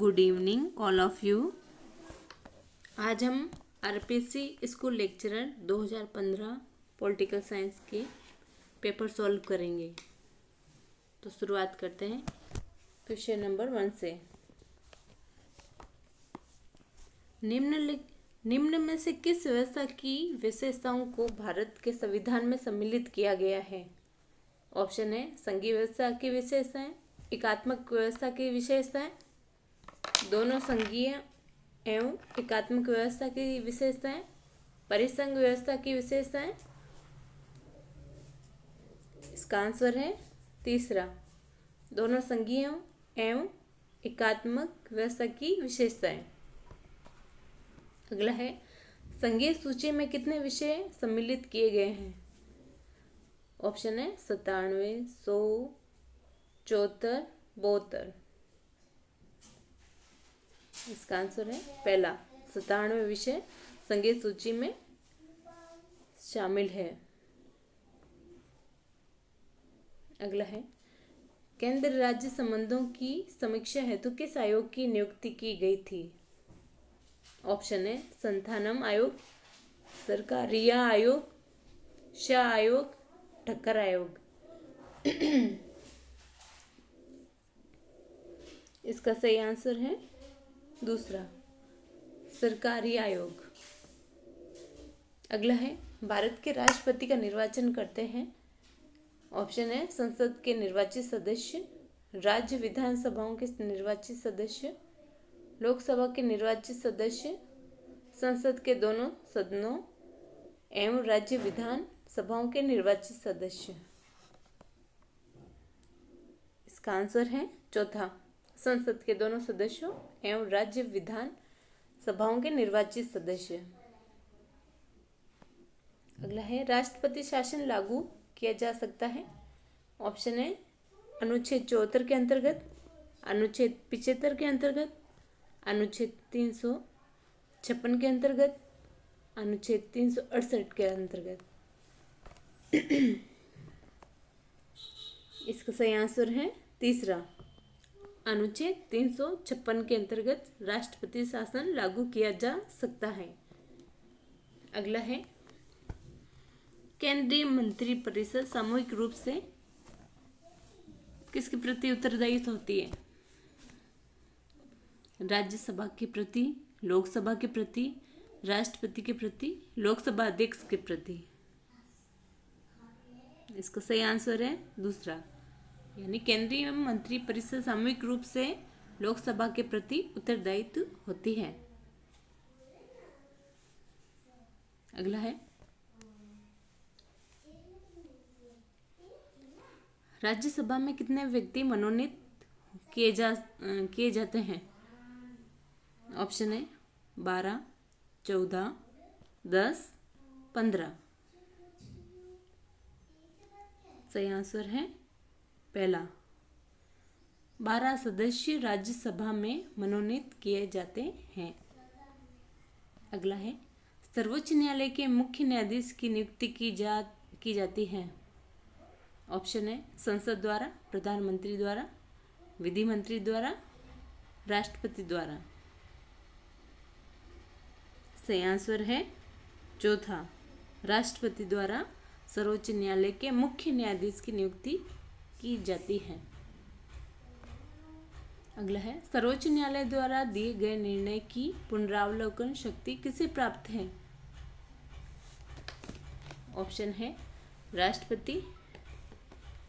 Good evening all of you. आज हम RPC school lecturer 2015 political science के paper solve करेंगे। तो शुरुआत करते हैं क्वेश्चन नंबर 1 से। निम्न में से किस व्यवस्था की विशेषताओं को भारत के संविधान में सम्मिलित किया गया है? ऑप्शन है संघीय व्यवस्था की विशेषताएं, एकात्मक व्यवस्था की विशेषताएं, दोनों संघीय एवं एकात्मक व्यवस्था की विशेषताएं, परिसंघ व्यवस्था की विशेषताएं। इसका आंसर है तीसरा, दोनों संघीय एवं एकात्मक व्यवस्था की विशेषताएं। अगला है संघीय सूची में कितने विषय सम्मिलित किए गए हैं? ऑप्शन है 97, 100, 74, 72। इसका आंसर है पहला, 97 विषय संघीय सूची में शामिल है। अगला है केंद्र राज्य संबंधों की समीक्षा हेतु किस आयोग की नियुक्ति की गई थी? ऑप्शन है संथानम आयोग, सरकारिया आयोग, शाह आयोग, ठक्कर आयोग। इसका सही आंसर है दूसरा, सरकारी आयोग। अगला है भारत के राष्ट्रपति का निर्वाचन करते हैं। ऑप्शन है संसद के निर्वाचित सदस्य, राज्य विधानसभाओं के निर्वाचित सदस्य, लोकसभा के निर्वाचित सदस्य, संसद के दोनों सदनों एवं राज्य विधान सभाओं के निर्वाचित सदस्य। इसका आंसर है चौथा, संसद के दोनों सदस्यों एवं राज्य विधान सभाओं के निर्वाचित सदस्य। अगला है राष्ट्रपति शासन लागू किया जा सकता है। ऑप्शन है अनुच्छेद 74 के अंतर्गत, अनुच्छेद 75 के अंतर्गत, अनुच्छेद 356 के अंतर्गत, अनुच्छेद 368 के अंतर्गत। इसका सही आंसर है तीसरा, अनुच्छेद 356 के अंतर्गत राष्ट्रपति शासन लागू किया जा सकता है। अगला है केंद्रीय मंत्रिपरिषद सामूहिक रूप से किसके प्रति उत्तरदायी होती है? राज्यसभा के प्रति, लोकसभा के प्रति, राष्ट्रपति के प्रति, लोकसभा अध्यक्ष के प्रति। इसका सही आंसर है दूसरा, यानी केंद्रीय मंत्रिपरिषद सामूहिक रूप से लोकसभा के प्रति उत्तरदायित्व होती है। अगला है राज्यसभा में कितने व्यक्ति मनोनीत किए जाते हैं? ऑप्शन है 12, 14, 10, 15। सही आंसर है पहला, 12 सदस्य राज्यसभा में मनोनीत किए जाते हैं। अगला है सर्वोच्च न्यायालय के मुख्य न्यायाधीश की नियुक्ति की जाती है। ऑप्शन है संसद द्वारा, प्रधानमंत्री द्वारा, विधि मंत्री द्वारा, राष्ट्रपति द्वारा। सही आंसर है चौथा, राष्ट्रपति द्वारा सर्वोच्च न्यायालय के मुख्य न्यायाधीश की नियुक्ति की जाती है। अगला है सर्वोच्च न्यायालय द्वारा दिए गए निर्णय की पुनरावलोकन शक्ति किसे प्राप्त है? ऑप्शन है राष्ट्रपति,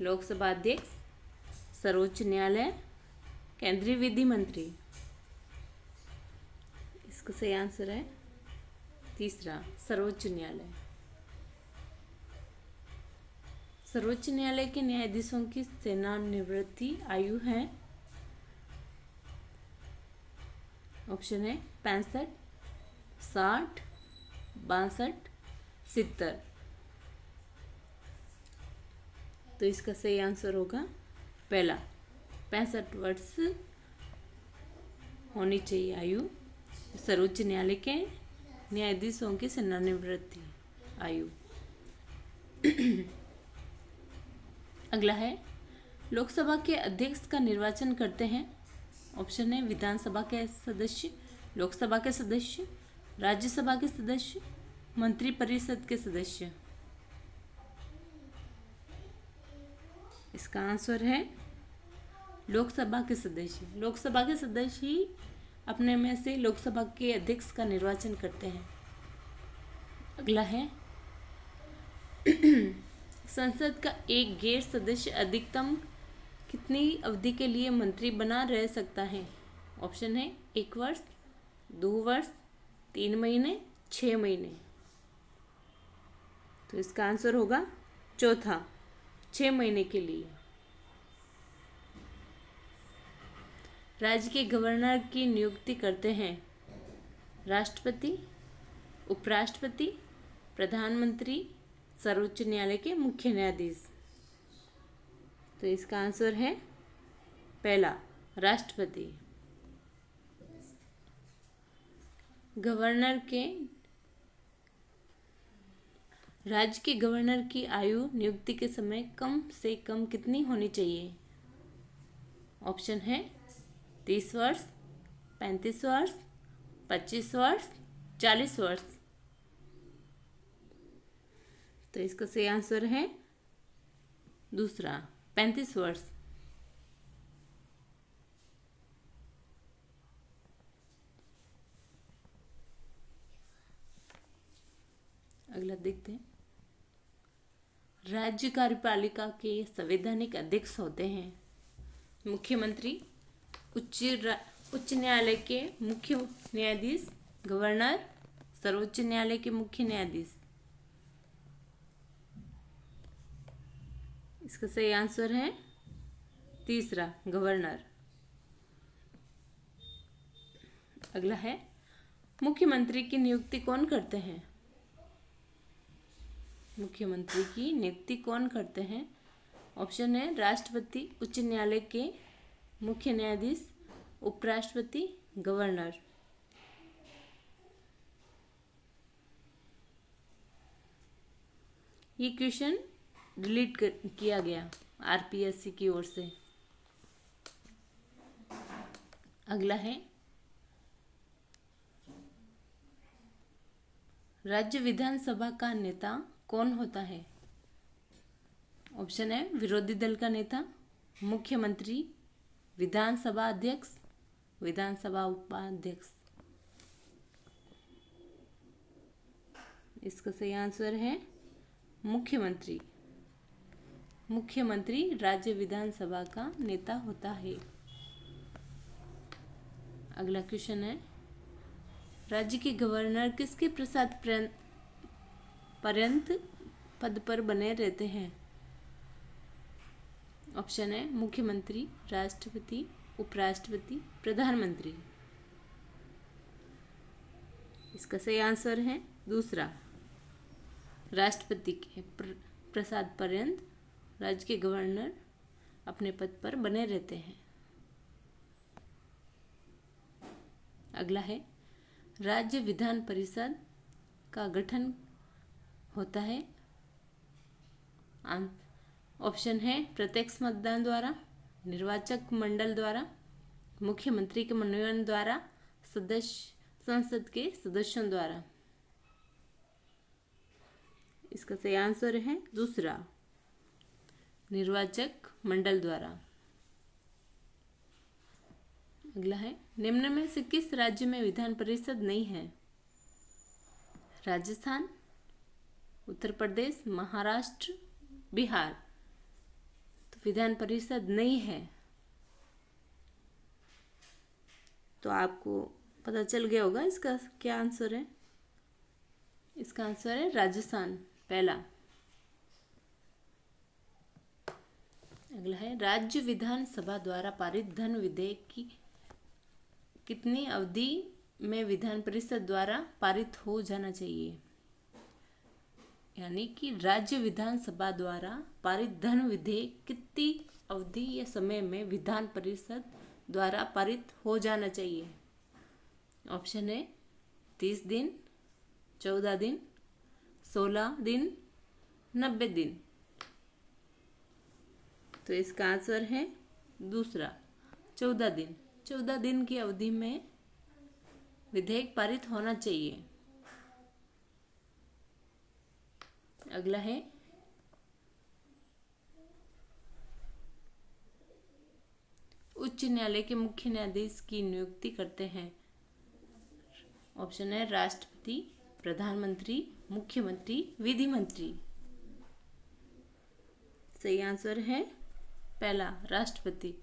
लोकसभा अध्यक्ष, सर्वोच्च न्यायालय, केंद्रीय विधि मंत्री। इसका सही आंसर है तीसरा, सर्वोच्च न्यायालय। सर्वोच्च न्यायालय के न्यायाधीशों की सेवानिवृत्ति आयु है। ऑप्शन है 65, 60, 62, 70। तो इसका सही आंसर होगा पहला, 65 वर्ष होनी चाहिए आयु सर्वोच्च न्यायालय के न्यायाधीशों की सेवानिवृत्ति आयु। अगला है लोकसभा के अध्यक्ष का निर्वाचन करते हैं। ऑप्शन है विधानसभा के सदस्य, लोकसभा के सदस्य, राज्यसभा के सदस्य, मंत्रिपरिषद के सदस्य। इसका आंसर है लोकसभा के सदस्य। लोकसभा के सदस्य ही अपने में से लोकसभा के अध्यक्ष का निर्वाचन करते हैं। अगला है संसद का एक गैर सदस्य अधिकतम कितनी अवधि के लिए मंत्री बना रह सकता है? ऑप्शन है 1 वर्ष, 2 वर्ष, 3 महीने, 6 महीने। तो इसका आंसर होगा चौथा, 6 महीने के लिए। राज्य के गवर्नर की नियुक्ति करते हैं राष्ट्रपति, उपराष्ट्रपति, प्रधानमंत्री, सर्वोच्च न्यायालय के मुख्य न्यायाधीश। तो इसका आंसर है पहला, राष्ट्रपति। गवर्नर के राज्य के गवर्नर की आयु नियुक्ति के समय कम से कम कितनी होनी चाहिए? ऑप्शन है 30 वर्ष, 35 वर्ष, 25 वर्ष, 40 वर्ष। तो इसका सही आंसर है दूसरा, 35 वर्ष। अगला देखते हैं। राज्य कार्यपालिका के संवैधानिक अध्यक्ष होते हैं मुख्यमंत्री, उच्च न्यायालय के मुख्य न्यायाधीश, गवर्नर, सर्वोच्च न्यायालय के मुख्य न्यायाधीश। इसका सही आंसर है तीसरा, गवर्नर। अगला है मुख्यमंत्री की नियुक्ति कौन करते हैं? मुख्यमंत्री की नियुक्ति कौन करते हैं? ऑप्शन है राष्ट्रपति, उच्च न्यायालय के मुख्य न्यायाधीश, उपराष्ट्रपति, गवर्नर। ये क्वेश्चन डिलीट किया गया आरपीएससी की ओर से। अगला है राज्य विधानसभा का नेता कौन होता है? ऑप्शन है विरोधी दल का नेता, मुख्यमंत्री, विधानसभा अध्यक्ष, विधानसभा उपाध्यक्ष। इसका सही आंसर है मुख्यमंत्री। मुख्यमंत्री राज्य विधानसभा का नेता होता है। अगला क्वेश्चन है राज्य के गवर्नर किसके प्रसाद पर्यंत पद पर बने रहते हैं? ऑप्शन है मुख्यमंत्री, राष्ट्रपति, उपराष्ट्रपति, प्रधानमंत्री। इसका सही आंसर है दूसरा, राष्ट्रपति के प्रसाद पर्यंत राज्य के गवर्नर अपने पद पर बने रहते हैं। अगला है राज्य विधान परिषद का गठन होता है। ऑप्शन है प्रत्यक्ष मतदान द्वारा, निर्वाचक मंडल द्वारा, मुख्यमंत्री के मनोनयन द्वारा, संसद के सदस्यों द्वारा। इसका सही आंसर है दूसरा, निर्वाचक मंडल द्वारा। अगला है निम्न में से किस राज्य में विधान परिषद नहीं है? राजस्थान, उत्तर प्रदेश, महाराष्ट्र, बिहार। तो विधान परिषद नहीं है। तो आपको पता चल गया होगा इसका क्या आंसर है। इसका आंसर है राजस्थान, पहला। अगला है राज्य विधानसभा द्वारा पारित धन विधेयक की कितनी अवधि में विधान परिषद द्वारा पारित हो जाना चाहिए? यानी कि राज्य विधानसभा द्वारा पारित धन विधेयक कितनी अवधि या समय में विधान परिषद द्वारा पारित हो जाना चाहिए? ऑप्शन है 30 दिन, 14 दिन, 16 दिन, 90 दिन। तो इसका आंसर है दूसरा, 14 दिन। 14 दिन की अवधि में विधेयक पारित होना चाहिए। अगला है उच्च न्यायालय के मुख्य न्यायाधीश की नियुक्ति करते हैं। ऑप्शन है राष्ट्रपति, प्रधानमंत्री, मुख्यमंत्री, विधि मंत्री। सही आंसर है पहला, राष्ट्रपति।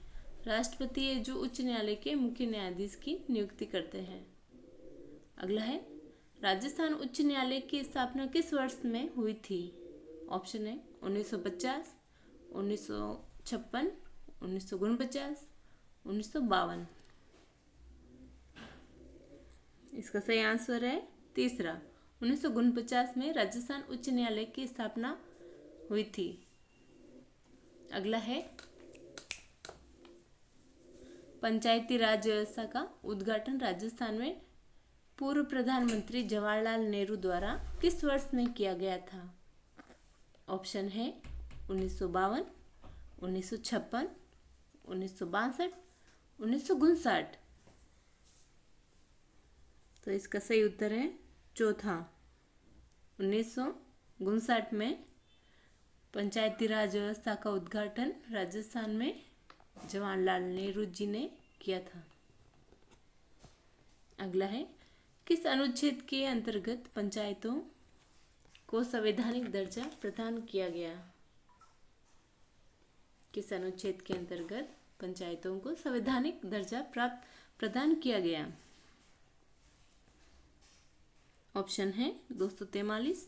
राष्ट्रपति है जो उच्च न्यायालय के मुख्य न्यायाधीश की नियुक्ति करते हैं। अगला है राजस्थान उच्च न्यायालय की स्थापना किस वर्ष में हुई थी? ऑप्शन है 1950, 1956, 1949, 1952। इसका सही आंसर है तीसरा, 1949 में राजस्थान उच्च न्यायालय की स्थापना हुई थी। अगला है पंचायती राज व्यवस्था का उद्घाटन राजस्थान में पूर्व प्रधानमंत्री जवाहरलाल नेहरू द्वारा किस वर्ष में किया गया था? ऑप्शन है 1952, 1956, 1962, 1959। तो इसका सही उत्तर है चौथा, 1959 में पंचायती राज व्यवस्था का उद्घाटन राजस्थान में जवाहरलाल नेहरू जी ने किया था। अगला है किस अनुच्छेद के अंतर्गत पंचायतों को संवैधानिक दर्जा प्रदान किया गया? किस अनुच्छेद के अंतर्गत पंचायतों को संवैधानिक दर्जा प्रदान किया गया? ऑप्शन है 243,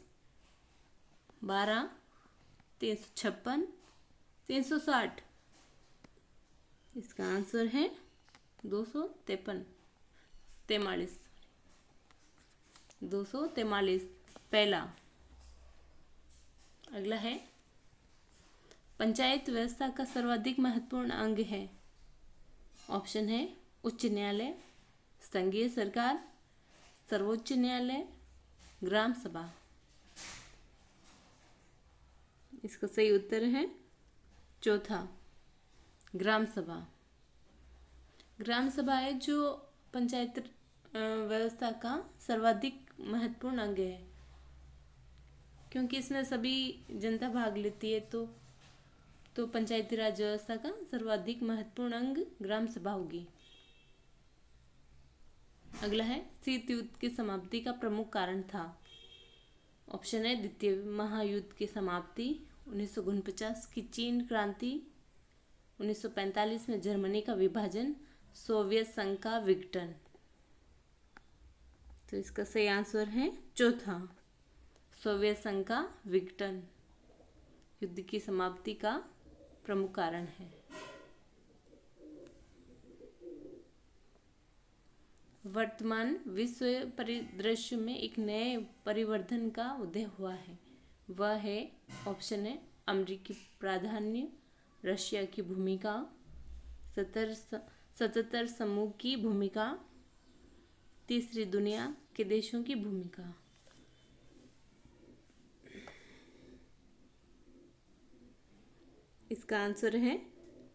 12, 356, 360। इसका आंसर है 243, 243 पहला। अगला है पंचायत व्यवस्था का सर्वाधिक महत्वपूर्ण अंग है। ऑप्शन है उच्च न्यायालय, संघीय सरकार, सर्वोच्च न्यायालय, ग्राम सभा। इसका सही उत्तर है चौथा, ग्राम सभा। ग्राम सभा है जो पंचायत व्यवस्था का सर्वाधिक महत्वपूर्ण अंग है, क्योंकि इसमें सभी जनता भाग लेती है। तो पंचायती राज व्यवस्था का सर्वाधिक महत्वपूर्ण अंग ग्राम सभा होगी। अगला है शीत युद्ध की समाप्ति का प्रमुख कारण था। ऑप्शन है द्वितीय महायुद्ध की समाप्ति, 1949 की चीन क्रांति, 1945 में जर्मनी का विभाजन, सोवियत संघ का विघटन। तो इसका सही आंसर है चौथा, सोवियत संघ का विघटन युद्ध की समाप्ति का प्रमुख कारण है। वर्तमान विश्व परिदृश्य में एक नए परिवर्तन का उदय हुआ है। वह है, ऑप्शन है अमेरिकी प्राधान्य, रशिया की भूमिका, 77 समूह की भूमिका, तीसरी दुनिया के देशों की भूमिका। इसका आंसर है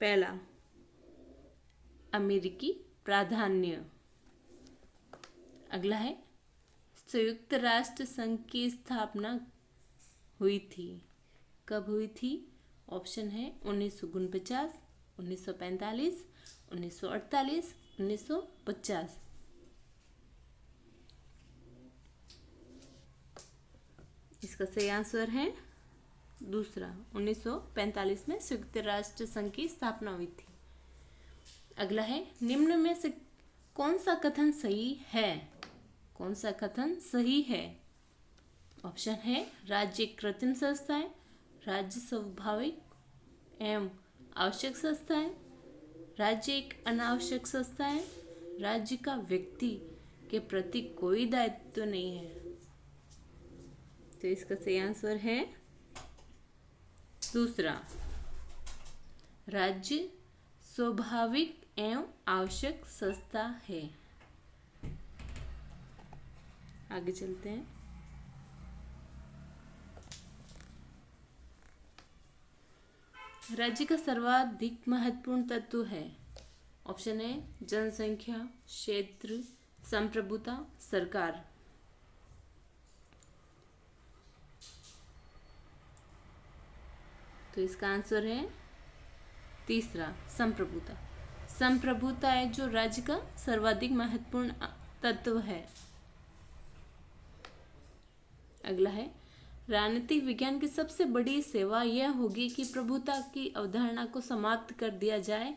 पहला, अमेरिकी प्राधान्य। अगला है संयुक्त राष्ट्र संघ की स्थापना हुई थी, कब हुई थी? ऑप्शन है 1949, 1945, 1948, 1950। इसका सही आंसर है दूसरा, 1945 में संयुक्त राष्ट्र संघ की स्थापना हुई थी। अगला है निम्न में से कौन सा कथन सही है? कौन सा कथन सही है? ऑप्शन है राज्य एक कृत्रिम संस्था है, राज्य स्वाभाविक एवं आवश्यक संस्था है, राज्य एक अनावश्यक संस्था है, राज्य का व्यक्ति के प्रति कोई दायित्व नहीं है। तो इसका सही आंसर है दूसरा, राज्य स्वाभाविक एवं आवश्यक संस्था है। आगे चलते हैं। राज्य का सर्वाधिक महत्वपूर्ण तत्व है। ऑप्शन है जनसंख्या, क्षेत्र, संप्रभुता, सरकार। तो इसका आंसर है तीसरा, संप्रभुता। संप्रभुता है जो राज्य का सर्वाधिक महत्वपूर्ण तत्व है। अगला है, राजनीतिक विज्ञान की सबसे बड़ी सेवा यह होगी कि प्रभुता की अवधारणा को समाप्त कर दिया जाए।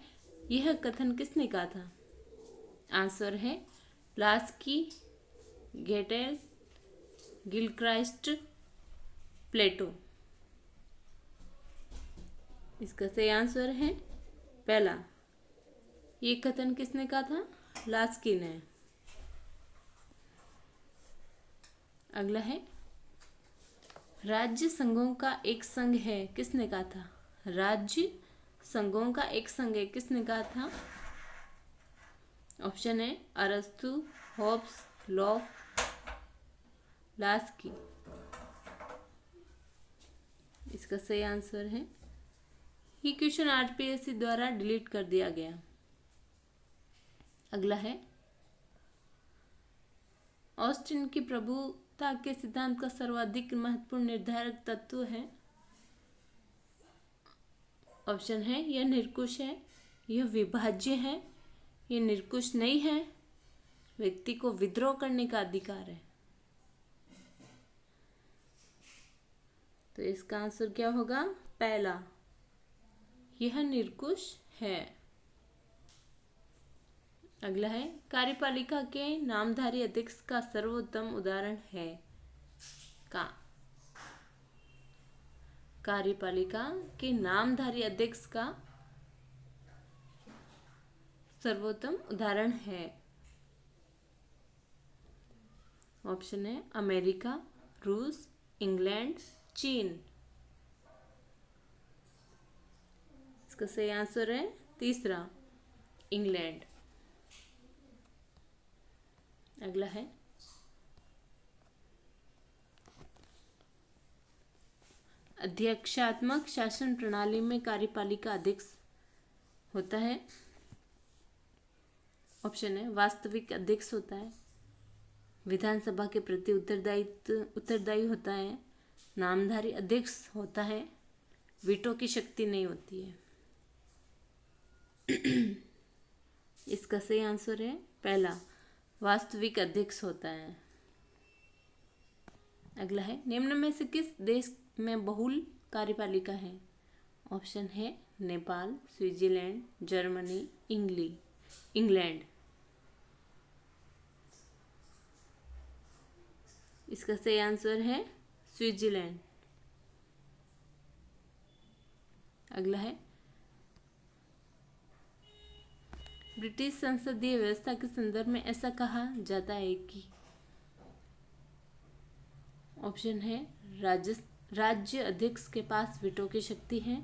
यह कथन किसने कहा था? आंसर है लास्की, गेटेल, गिलक्राइस्ट, प्लेटो। इसका सही आंसर है पहला। ये कथन किसने कहा था? लास्की ने। अगला है, राज्य संघों का एक संघ है, किसने कहा था? राज्य संघों का एक संघ है, किसने कहा था? ऑप्शन है अरस्तु, होब्स, लॉक, लास्की। इसका सही आंसर है, ये क्वेश्चन आरपीएससी द्वारा डिलीट कर दिया गया। अगला है, ऑस्टिन की प्रभुता के सिद्धांत का सर्वाधिक महत्वपूर्ण निर्धारक तत्व है। ऑप्शन है यह निरंकुश है, यह विभाज्य है, यह निरंकुश नहीं है, व्यक्ति को विद्रोह करने का अधिकार है। तो इसका आंसर क्या होगा? पहला, यह निरंकुश है। अगला है, कार्यपालिका के नामधारी अध्यक्ष का सर्वोत्तम उदाहरण है का? कार्यपालिका के नामधारी अध्यक्ष का सर्वोत्तम उदाहरण है। ऑप्शन है अमेरिका, रूस, इंग्लैंड, चीन। इसका सही आंसर है तीसरा, इंग्लैंड। अगला है, अध्यक्षात्मक शासन प्रणाली में कार्यपालिका अध्यक्ष होता है। ऑप्शन है वास्तविक अध्यक्ष होता है, विधानसभा के प्रति उत्तरदायी होता है, नामधारी अध्यक्ष होता है, वीटो की शक्ति नहीं होती है। इसका सही आंसर है पहला, वास्तविक अध्यक्ष होता है। अगला है, निम्न में से किस देश में बहुल कार्यपालिका है? ऑप्शन है नेपाल, स्विट्जरलैंड, जर्मनी, इंग्लैंड। इसका सही आंसर है स्विट्जरलैंड। अगला है, ब्रिटिश संसदीय व्यवस्था के संदर्भ में ऐसा कहा जाता है कि? ऑप्शन है राज्य अध्यक्ष के पास वीटो की शक्ति है,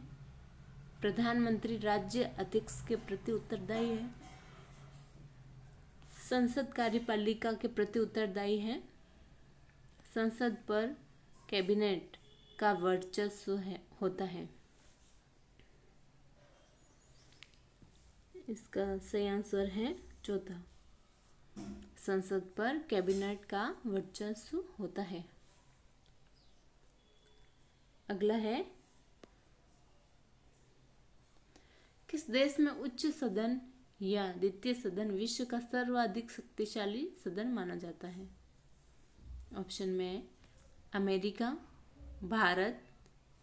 प्रधानमंत्री राज्य अध्यक्ष के प्रति उत्तरदायी है, संसद कार्यपालिका के प्रति उत्तरदायी है, संसद पर कैबिनेट का वर्चस्व होता है। इसका सही आंसर है चौथा, संसद पर कैबिनेट का वर्चस्व होता है। अगला है, किस देश में उच्च सदन या द्वितीय सदन विश्व का सर्वाधिक शक्तिशाली सदन माना जाता है? ऑप्शन में अमेरिका, भारत,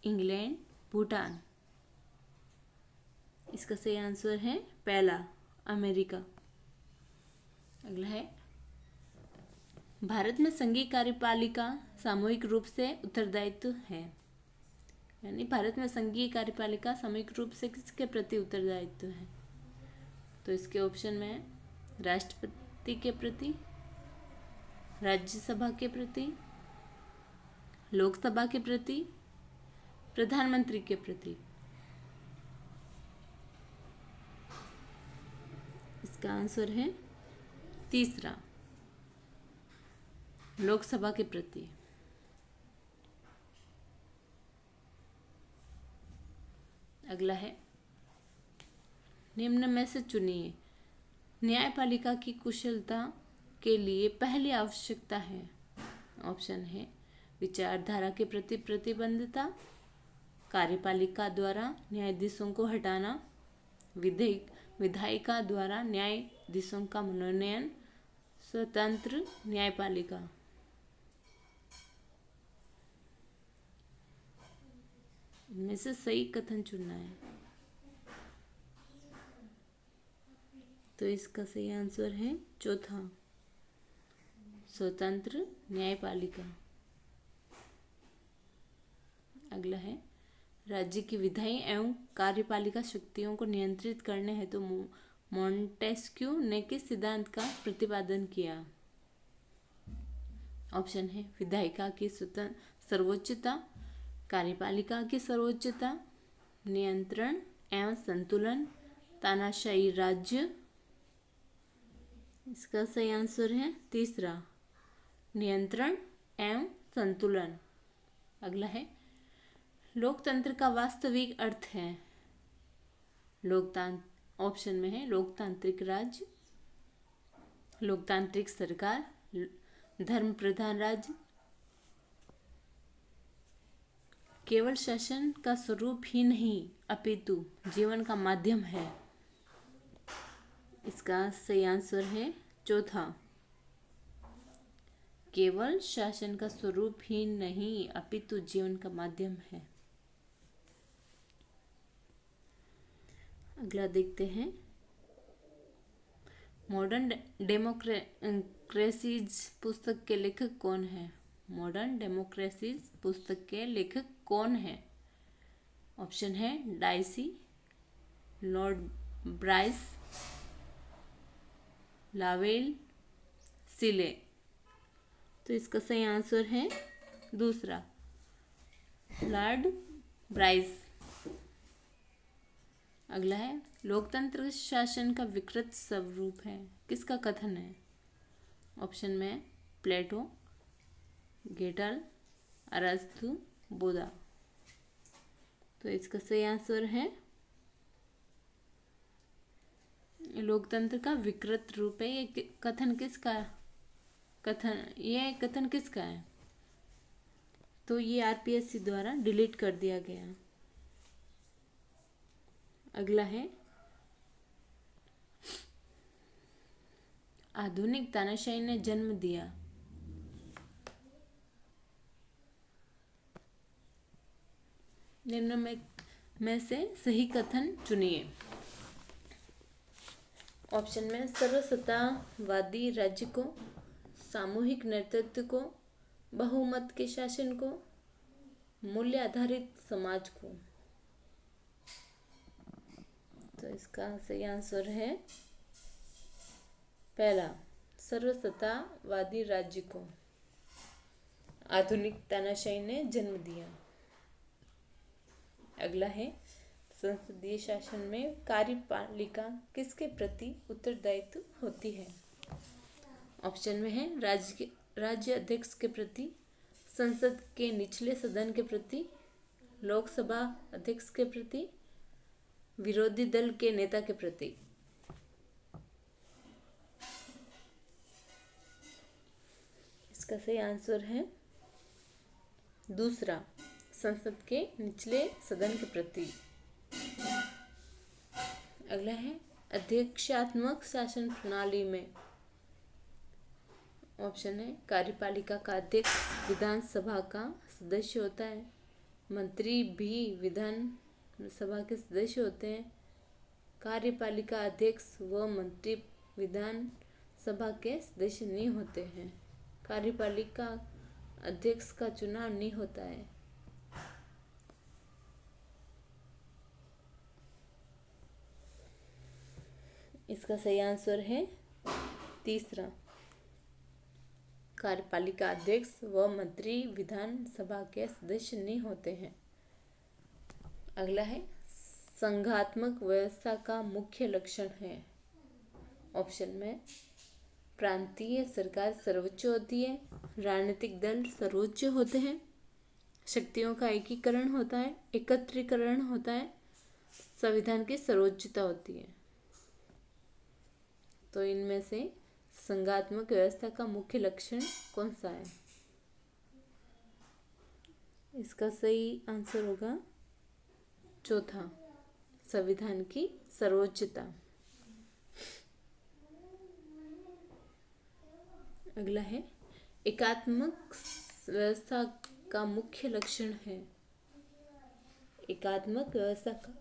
इंग्लैंड, भूटान। इसका सही आंसर है पहला, अमेरिका। अगला है, भारत में संघीय कार्यपालिका सामूहिक रूप से उत्तरदायित्व है, यानी भारत में संघीय कार्यपालिका सामूहिक रूप से किसके प्रति उत्तरदायित्व है? तो इसके ऑप्शन में है राष्ट्रपति के प्रति, राज्यसभा के प्रति, लोकसभा के प्रति, प्रधानमंत्री के प्रति। इसका आंसर है तीसरा, लोकसभा के प्रति। अगला है, निम्न में से चुनिए न्यायपालिका की कुशलता के लिए पहली आवश्यकता है। ऑप्शन है विचारधारा के प्रति प्रतिबद्धता, कार्यपालिका द्वारा न्यायाधीशों को हटाना, विधायिका द्वारा न्यायाधीशों का मनोनयन, स्वतंत्र न्यायपालिका। इनमें से सही कथन चुनना है। तो इसका सही आंसर है चौथा, स्वतंत्र न्यायपालिका। अगला है राज्य की विधायी एवं कार्यपालिका शक्तियों को नियंत्रित करने हेतु मॉन्टेस्क्यू ने किस सिद्धांत का प्रतिपादन किया? ऑप्शन है विधायिका की सर्वोच्चता, कार्यपालिका की सर्वोच्चता, नियंत्रण एवं संतुलन, तानाशाही राज्य। इसका सही आंसर है तीसरा, नियंत्रण एवं संतुलन। अगला है लोकतंत्र का वास्तविक अर्थ है। ऑप्शन में है लोकतांत्रिक राज्य, लोकतांत्रिक सरकार, धर्म प्रधान राज्य, केवल शासन का स्वरूप ही नहीं अपितु जीवन का माध्यम है। इसका सही आंसर है चौथा, केवल शासन का स्वरूप ही नहीं अपितु जीवन का माध्यम है। अगला देखते हैं मॉडर्न डेमोक्रेसीज पुस्तक के लेखक कौन है? मॉडर्न डेमोक्रेसीज पुस्तक के लेखक कौन है? ऑप्शन है डाइसी, लॉर्ड ब्राइस, लावेल, सिले। तो इसका सही आंसर है दूसरा, लॉर्ड ब्राइस। अगला है लोकतंत्र शासन का विकृत स्वरूप है, किसका कथन है? ऑप्शन में प्लेटो, गेटल, अरस्तु, बुद्धा। तो इसका सही आंसर है लोकतंत्र का विकृत रूप है। ये कथन किसका है? कथन किसका है? तो ये आरपीएससी द्वारा डिलीट कर दिया गया। अगला है आधुनिक तानाशाही ने जन्म दिया। निम्न में से सही कथन चुनिए। ऑप्शन में सर्वसत्तावादी राज्य को, सामूहिक नेतृत्व को, बहुमत के शासन को, मूल्य आधारित समाज को। तो इसका सही आंसर है पहला, सर्वसत्तावादी राज्य को आधुनिक तानाशाही ने जन्म दिया। अगला है संसदीय शासन में कार्यपालिका किसके प्रति उत्तरदायित्व होती है? ऑप्शन में है राज्य अध्यक्ष के प्रति, संसद के निचले सदन के प्रति, लोकसभा अध्यक्ष के प्रति, विरोधी दल के नेता के प्रति। इसका सही आंसर है दूसरा, संसद के निचले सदन के प्रति। अगला है अध्यक्षात्मक शासन प्रणाली में। ऑप्शन है कार्यपालिका का अध्यक्ष विधानसभा का सदस्य होता है, मंत्री भी विधानसभा के सदस्य होते हैं, कार्यपालिका अध्यक्ष व मंत्री विधानसभा के सदस्य नहीं होते हैं, कार्यपालिका अध्यक्ष का चुनाव नहीं होता है। इसका सही आंसर है तीसरा, कार्यपालिका अध्यक्ष व मंत्री विधानसभा के सदस्य नहीं होते हैं। अगला है संघात्मक व्यवस्था का मुख्य लक्षण है। ऑप्शन में प्रांतीय सरकार सर्वोच्च होती है, राजनीतिक दल सर्वोच्च होते हैं, शक्तियों का एकीकरण होता है, एकत्रीकरण होता है, संविधान की सर्वोच्चता होती है। तो इनमें से संघात्मक व्यवस्था का मुख्य लक्षण कौन सा है? इसका सही आंसर होगा चौथा, संविधान की सर्वोच्चता। अगला है, एकात्मक व्यवस्था का मुख्य लक्षण है। एकात्मक व्यवस्था का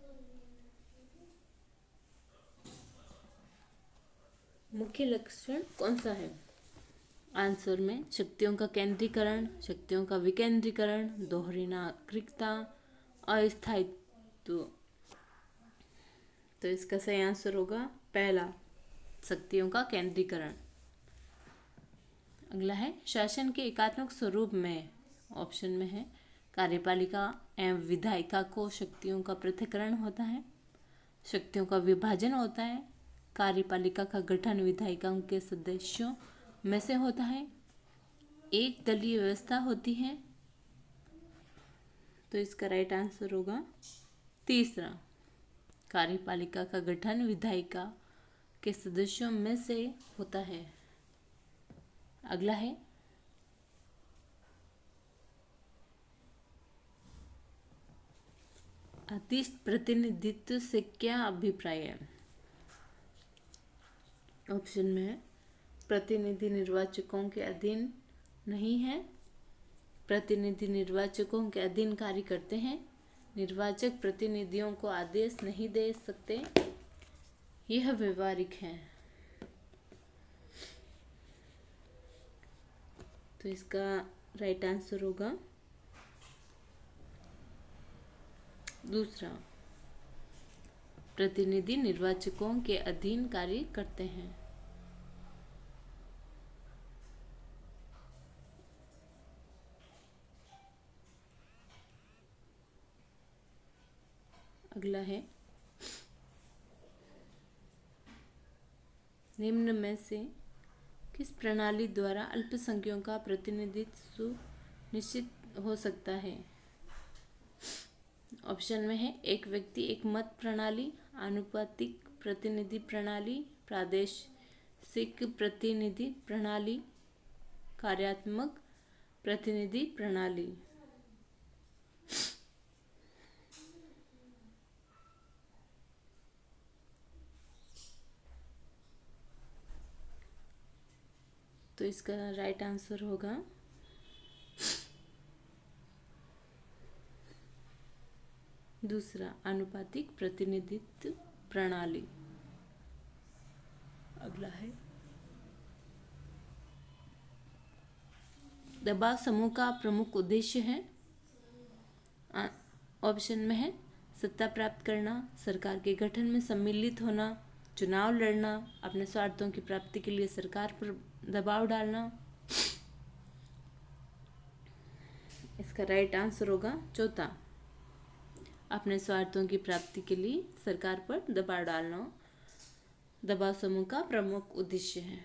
मुख्य लक्षण कौन सा है? आंसर में शक्तियों का केंद्रीकरण, शक्तियों का विकेंद्रीकरण, दोहरी नागरिकता, अस्थायित्व। तो इसका सही आंसर होगा पहला, शक्तियों का केंद्रीकरण। अगला है, शासन के एकात्मक स्वरूप में ऑप्शन में है कार्यपालिका एवं विधायिका को शक्तियों का पृथक्करण होता है, शक्तियों का विभाजन होता है, कार्यपालिका का गठन विधायिकाओं के सदस्यों में से होता है, एक दलीय व्यवस्था होती है। तो इसका राइट आंसर होगा तीसरा, कार्यपालिका का गठन विधायिका के सदस्यों में से होता है। अगला है, अतीत प्रतिनिधित्व से क्या अभिप्राय है? ऑप्शन में है प्रतिनिधि निर्वाचकों के अधीन नहीं है, प्रतिनिधि निर्वाचकों के अधीन कार्य करते हैं, निर्वाचक प्रतिनिधियों को आदेश नहीं दे सकते, यह व्यवहारिक है। तो इसका राइट आंसर होगा दूसरा, प्रतिनिधि निर्वाचकों के अधीन कार्य करते हैं। अगला है, निम्न में से किस प्रणाली द्वारा अल्पसंख्यकों का प्रतिनिधित्व निश्चित हो सकता है? ऑप्शन में है एक व्यक्ति एक मत प्रणाली, आनुपातिक प्रतिनिधि प्रणाली, प्रादेशिक प्रतिनिधि प्रणाली, कार्यात्मक प्रतिनिधि प्रणाली। तो इसका राइट आंसर होगा दूसरा, आनुपातिक प्रतिनिधित्व प्रणाली। अगला है, दबाव समूह का प्रमुख उद्देश्य है। ऑप्शन में है सत्ता प्राप्त करना, सरकार के गठन में सम्मिलित होना, चुनाव लड़ना, अपने स्वार्थों की प्राप्ति के लिए सरकार पर दबाव डालना। इसका राइट आंसर होगा चौथा, अपने स्वार्थों की प्राप्ति के लिए सरकार पर दबाव डालना दबाव समूह का प्रमुख उद्देश्य है।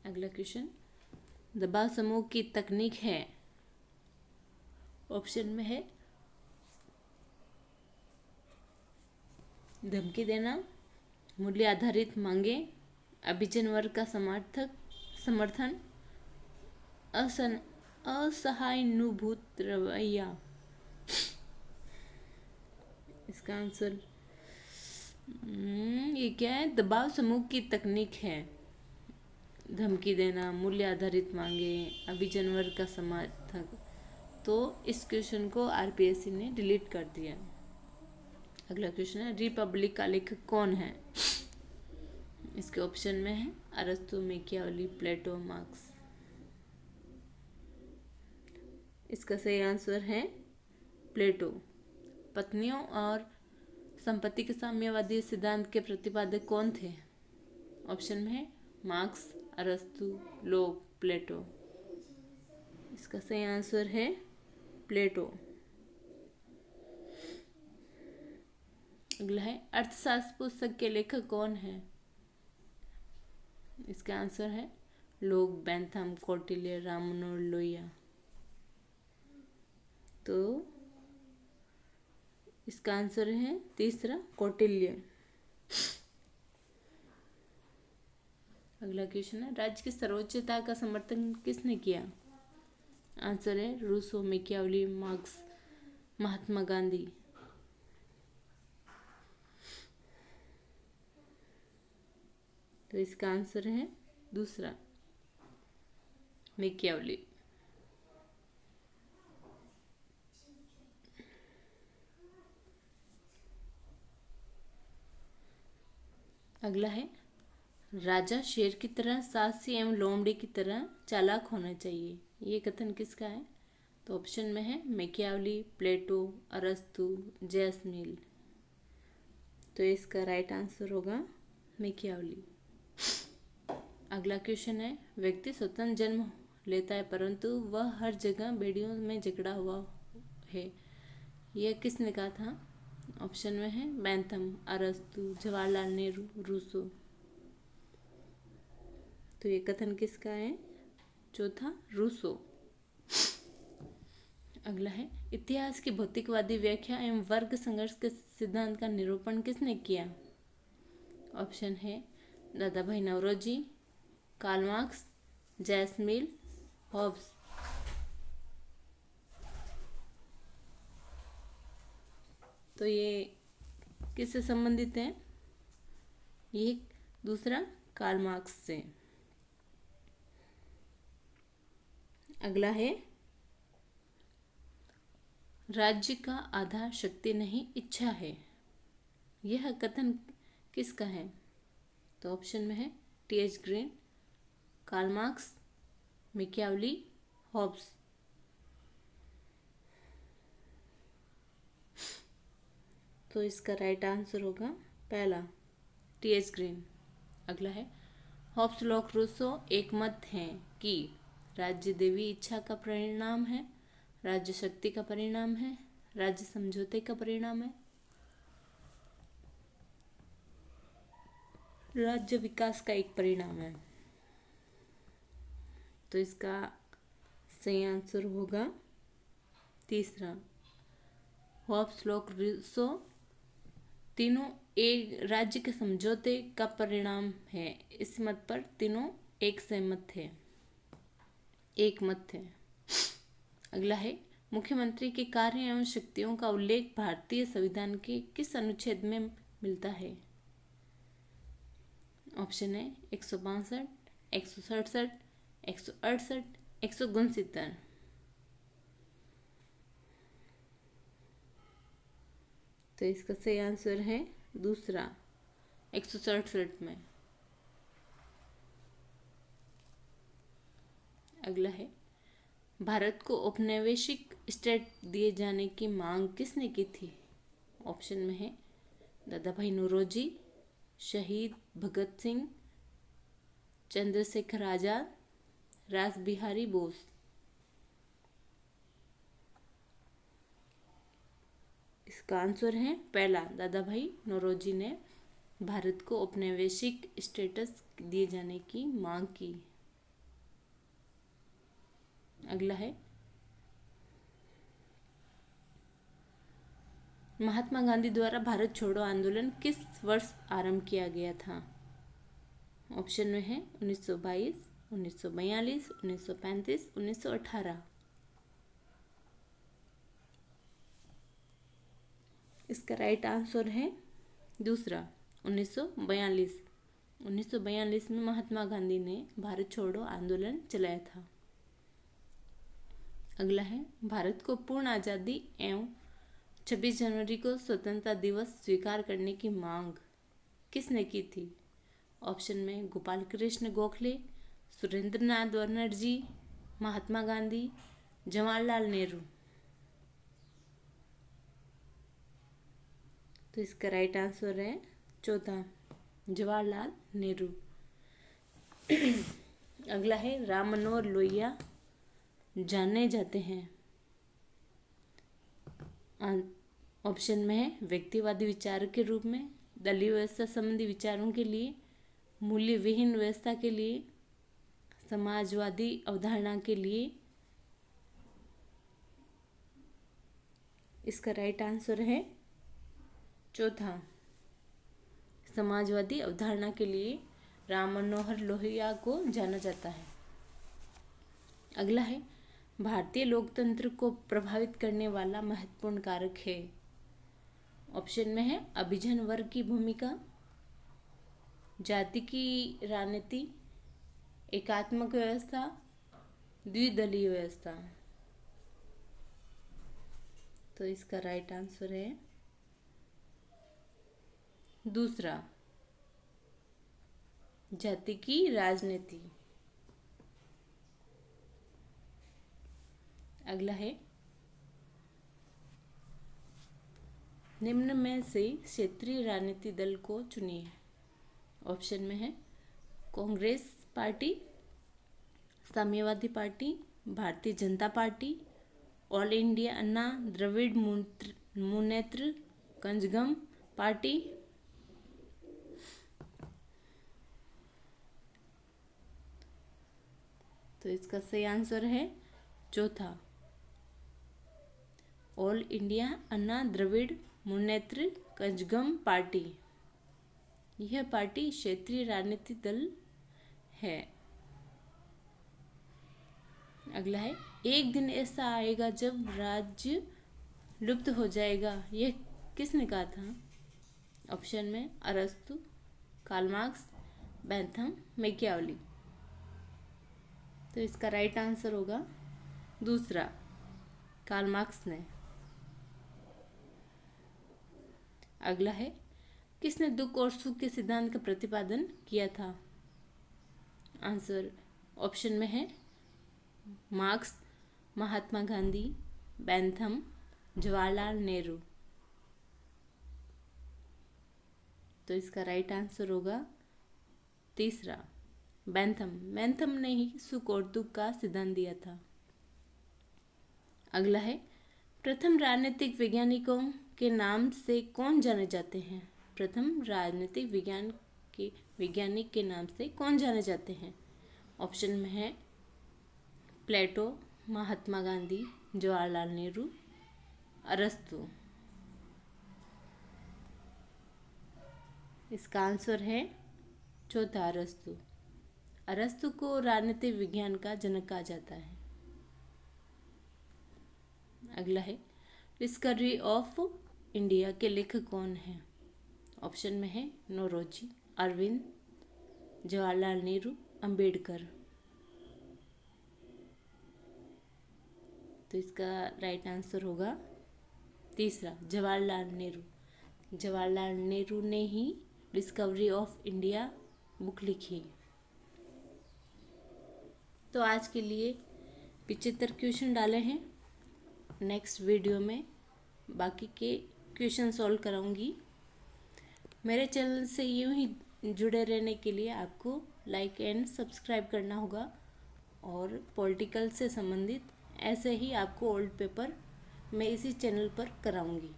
अगला क्वेश्चन, दबाव समूह की तकनीक है। ऑप्शन में है धमकी देना, मूल्य आधारित मांगे, अभिजन वर्ग का समर्थन, असहानुभूत रवैया। इसका आंसर ये क्या है? दबाव समूह की तकनीक है। धमकी देना, मूल्य आधारित मांगे, अभिजन वर्ग का समर्थक। तो इस क्वेश्चन को आरपीएससी ने डिलीट कर दिया। अगला क्वेश्चन है, रिपब्लिक का लेखक कौन है? इसके ऑप्शन में है अरस्तु, मैकियावेली, प्लेटो, मार्क्स। इसका सही आंसर है प्लेटो। पत्नियों और संपत्ति के साम्यवादी सिद्धांत के प्रतिपादक कौन थे? ऑप्शन में है मार्क्स, अरस्तु, लोक, प्लेटो। इसका सही आंसर है प्लेटो। अगला है, अर्थशास्त्र पुस्तक के लेखक कौन है? इसका आंसर है लोक, बेंथम, कौटिल्य, राम मनोहर लोहिया। तो इसका आंसर है तीसरा, कौटिल्य। अगला क्वेश्चन है, राज्य की सर्वोच्चता का समर्थन किसने किया? आंसर है Rousseau, Machiavelli, marks, Mahatma Gandhi. तो इसका आंसर है दूसरा, मैकियावेली। अगला है, राजा शेर की तरह साहसी एवं लोमड़ी की तरह चालाक होना चाहिए, ये कथन किसका है? तो ऑप्शन में है मैकियावेली, प्लेटो, अरस्तु, जैसमिल। तो इसका राइट आंसर होगा मैकियावेली। अगला क्वेश्चन है, व्यक्ति स्वतंत्र जन्म लेता है परंतु वह हर जगह बेड़ियों में जकड़ा हुआ है, यह किसने कहा था? ऑप्शन में है बैंथम, अरस्तु, जवाहरलाल नेहरू, रूसो। तो ये कथन किसका है? चौथा, रूसो। अगला है, इतिहास की भौतिकवादी व्याख्या एवं वर्ग संघर्ष के सिद्धांत का निरूपण किसने किया? ऑप्शन है दादा भाई नौरोजी, कार्ल मार्क्स, जैसमिल, हॉब्स। तो ये किससे संबंधित है? ये दूसरा, कार्ल मार्क्स से। अगला है, राज्य का आधार शक्ति नहीं इच्छा है, यह कथन किसका है? तो ऑप्शन में है T H. Green, Karl Marx, Machiavelli, Hobbes. तो इसका राइट आंसर होगा पहला, टी.एच. ग्रीन। अगला है, हॉब्स, लॉक, रूसो एक मत हैं कि राज्य देवी इच्छा का परिणाम है, राज्य शक्ति का परिणाम है, राज्य समझौते का परिणाम है, राज्य विकास का एक परिणाम है। तो इसका सही आंसर होगा तीसरा, हॉब्स, लॉक, रूसो तीनों एक राज्य के समझौते का परिणाम है। इस मत पर तीनों एक सहमत थे, एक मत थे। अगला है, मुख्यमंत्री के कार्य एवं शक्तियों का उल्लेख भारतीय संविधान के किस अनुच्छेद में मिलता है? ऑप्शन है 162, 167, 168, 169। तो इसका सही आंसर है दूसरा, 167 में। अगला है, भारत को औपनिवेशिक स्टेट दिए जाने की मांग किसने की थी? ऑप्शन में है दादा भाई नौरोजी, शहीद भगत सिंह, चंद्रशेखर आजाद, रास बिहारी बोस। इसका आंसर है पहला, दादा भाई नौरोजी ने भारत को औपनिवेशिक स्टेटस दिए जाने की मांग की। अगला है, महात्मा गांधी द्वारा भारत छोड़ो आंदोलन किस वर्ष आरंभ किया गया था? ऑप्शन में है 1922, 1942, 1935, 1918। इसका राइट आंसर है दूसरा, 1942। 1942 में महात्मा गांधी ने भारत छोड़ो आंदोलन चलाया था। अगला है, भारत को पूर्ण आज़ादी एवं 26 जनवरी को स्वतंत्रता दिवस स्वीकार करने की मांग किसने की थी? ऑप्शन में गोपाल कृष्ण गोखले, सुरेंद्र नाथ बनर्जी, महात्मा गांधी, जवाहरलाल नेहरू। तो इसका राइट आंसर है चौथा, जवाहरलाल नेहरू। अगला है, राम मनोहर लोहिया जाने जाते हैं। ऑप्शन में है व्यक्तिवादी विचारक के रूप में, दलीय व्यवस्था संबंधी विचारों के लिए, मूल्य विहीन व्यवस्था के लिए, समाजवादी अवधारणा के लिए। इसका राइट आंसर है चौथा, समाजवादी अवधारणा के लिए राम मनोहर लोहिया को जाना जाता है। अगला है, भारतीय लोकतंत्र को प्रभावित करने वाला महत्वपूर्ण कारक है। ऑप्शन में है अभिजन वर्ग की भूमिका, जाति की राजनीति, एकात्मक व्यवस्था, द्विदलीय व्यवस्था। तो इसका राइट आंसर है दूसरा, जाति की राजनीति। अगला है, निम्न में से क्षेत्रीय राजनीति दल को चुनिए। ऑप्शन में है कांग्रेस पार्टी, साम्यवादी party, Bharatiya Janata party, all India अन्ना द्रविड़ मुनेत्र कंजगम पार्टी। तो इसका सही आंसर है चौथा, ऑल इंडिया अन्ना द्रविड़ मुनेत्र कंजगम पार्टी। यह पार्टी क्षेत्रीय राजनीतिक दल है। अगला है, एक दिन ऐसा आएगा जब राज्य लुप्त हो जाएगा, यह किसने कहा था? ऑप्शन में अरस्तु, कार्ल मार्क्स, बेंथम, मैकियावली। तो इसका राइट आंसर होगा दूसरा, कार्ल मार्क्स ने। अगला है, किसने दुख और सुख के सिद्धांत का प्रतिपादन किया था? आंसर ऑप्शन में है मार्क्स, महात्मा गांधी, बेंथम, जवाहरलाल नेहरू। तो इसका राइट आंसर होगा तीसरा, बेंथम। बेंथम ने ही सुख और दुख का सिद्धांत दिया था। अगला है, प्रथम राजनीतिक वैज्ञानिकों के नाम से कौन जाने जाते हैं? प्रथम राजनीतिक वैज्ञानिक के नाम से कौन जाने जाते हैं? ऑप्शन में है प्लेटो, महात्मा गांधी, जवाहरलाल नेहरू, अरस्तु। इसका आंसर है चौथा, अरस्तु। अरस्तु को राजनीतिक विज्ञान का जनक कहा जाता है। अगला है, डिस्कवरी ऑफ इंडिया के लेखक कौन है? ऑप्शन में है नौरोजी, अरविंद, जवाहरलाल नेहरू, अंबेडकर। तो इसका राइट आंसर होगा तीसरा, जवाहरलाल नेहरू। जवाहरलाल नेहरू ने ही डिस्कवरी ऑफ इंडिया बुक लिखी। तो आज के लिए 75 क्वेश्चन डाले हैं। नेक्स्ट वीडियो में बाकी के क्वेश्चन सॉल्व कराऊंगी। मेरे चैनल से यूं ही जुड़े रहने के लिए आपको लाइक एंड सब्सक्राइब करना होगा, और पॉलिटिकल से संबंधित ऐसे ही आपको ओल्ड पेपर मैं इसी चैनल पर कराऊंगी।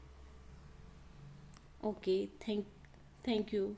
Okay, thank you.